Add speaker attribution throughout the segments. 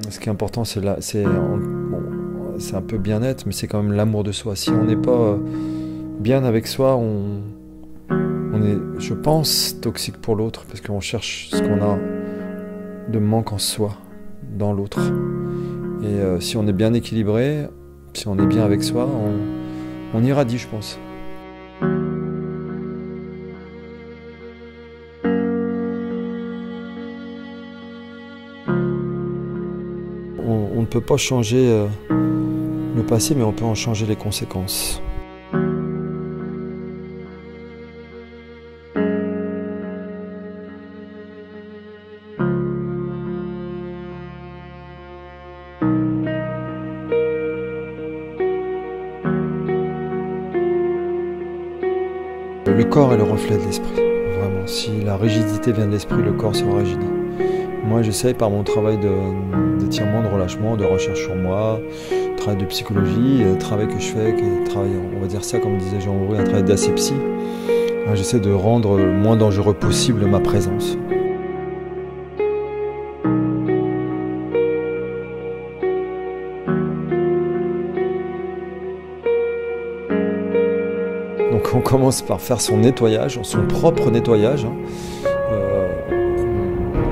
Speaker 1: Ce qui est important, c'est un peu bien-être, mais c'est quand même l'amour de soi. Si on n'est pas bien avec soi, on est, je pense, toxique pour l'autre, parce qu'on cherche ce qu'on a de manque en soi, dans l'autre. Et si on est bien équilibré, si on est bien avec soi, on irradie, je pense. On ne peut pas changer le passé, mais on peut en changer les conséquences. Le corps est le reflet de l'esprit, vraiment. Si la rigidité vient de l'esprit, le corps sera rigide. Moi, j'essaye par mon travail d'étirement, de relâchement, de recherche sur moi, travail de psychologie, travail que je fais, qui est travail, on va dire ça, comme disait Jean Aubrey, un travail d'asepsie. J'essaie de rendre le moins dangereux possible ma présence. Donc on commence par faire son nettoyage, son propre nettoyage.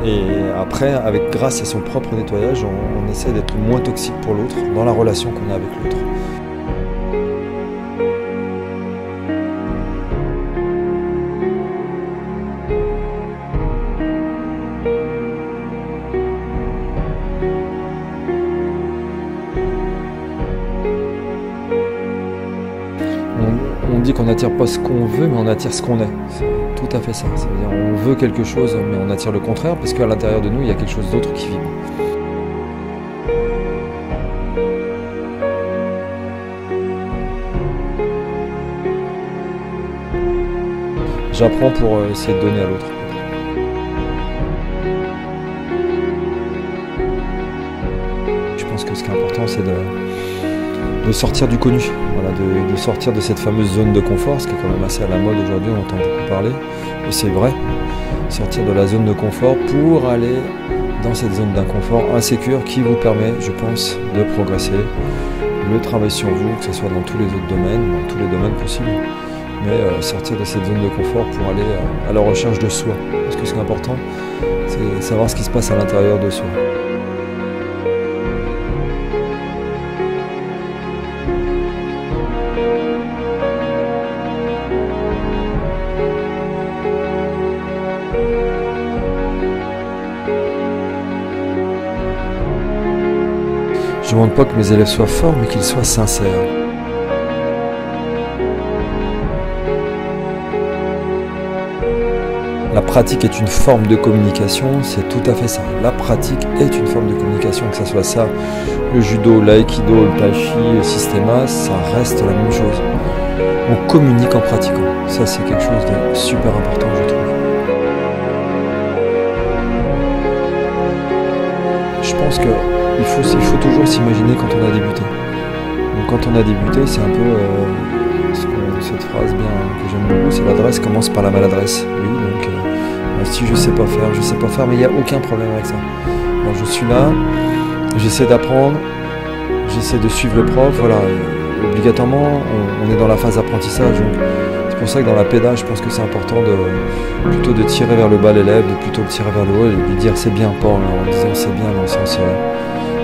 Speaker 1: Et après, grâce à son propre nettoyage, on essaie d'être moins toxique pour l'autre, dans la relation qu'on a avec l'autre. On dit qu'on n'attire pas ce qu'on veut, mais on attire ce qu'on est. C'est tout à fait ça. C'est-à-dire on veut quelque chose, mais on attire le contraire, parce qu'à l'intérieur de nous, il y a quelque chose d'autre qui vibre. J'apprends pour essayer de donner à l'autre. Je pense que ce qui est important, c'est de sortir du connu, voilà, de sortir de cette fameuse zone de confort, ce qui est quand même assez à la mode aujourd'hui, on entend beaucoup parler, et c'est vrai, sortir de la zone de confort pour aller dans cette zone d'inconfort insécure qui vous permet, je pense, de progresser, le travail sur vous, que ce soit dans tous les autres domaines, dans tous les domaines possibles, mais sortir de cette zone de confort pour aller à la recherche de soi, parce que ce qui est important, c'est savoir ce qui se passe à l'intérieur de soi. Je ne demande pas que mes élèves soient forts, mais qu'ils soient sincères. La pratique est une forme de communication, c'est tout à fait ça. La pratique est une forme de communication, que ce soit ça, le judo, l'aïkido, le tai chi, le systéma, ça reste la même chose. On communique en pratiquant. Ça, c'est quelque chose de super important, je trouve. Je pense que il faut toujours s'imaginer quand on a débuté. Donc quand on a débuté, c'est un peu cette phrase bien que j'aime beaucoup, c'est l'adresse commence par la maladresse. Oui, donc si je sais pas faire, mais il n'y a aucun problème avec ça. Alors, je suis là, j'essaie d'apprendre, j'essaie de suivre le prof, voilà. Obligatoirement, on est dans la phase d'apprentissage. C'est pour ça que dans la pédale, je pense que c'est important plutôt de tirer vers le bas l'élève, de plutôt le tirer vers le haut et de lui dire c'est bien, pas en disant c'est bien dans le sens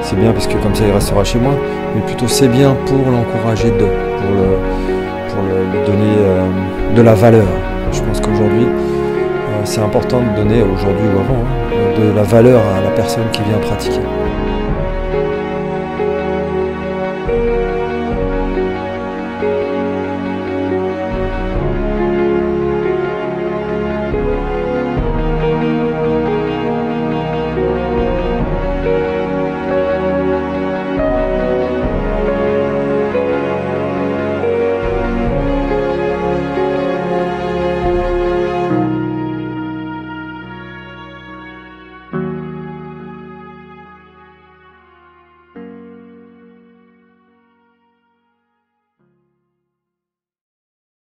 Speaker 1: c'est bien parce que comme ça il restera chez moi, mais plutôt c'est bien pour l'encourager pour lui donner de la valeur. Je pense qu'aujourd'hui, c'est important de donner, aujourd'hui ou avant, de la valeur à la personne qui vient pratiquer.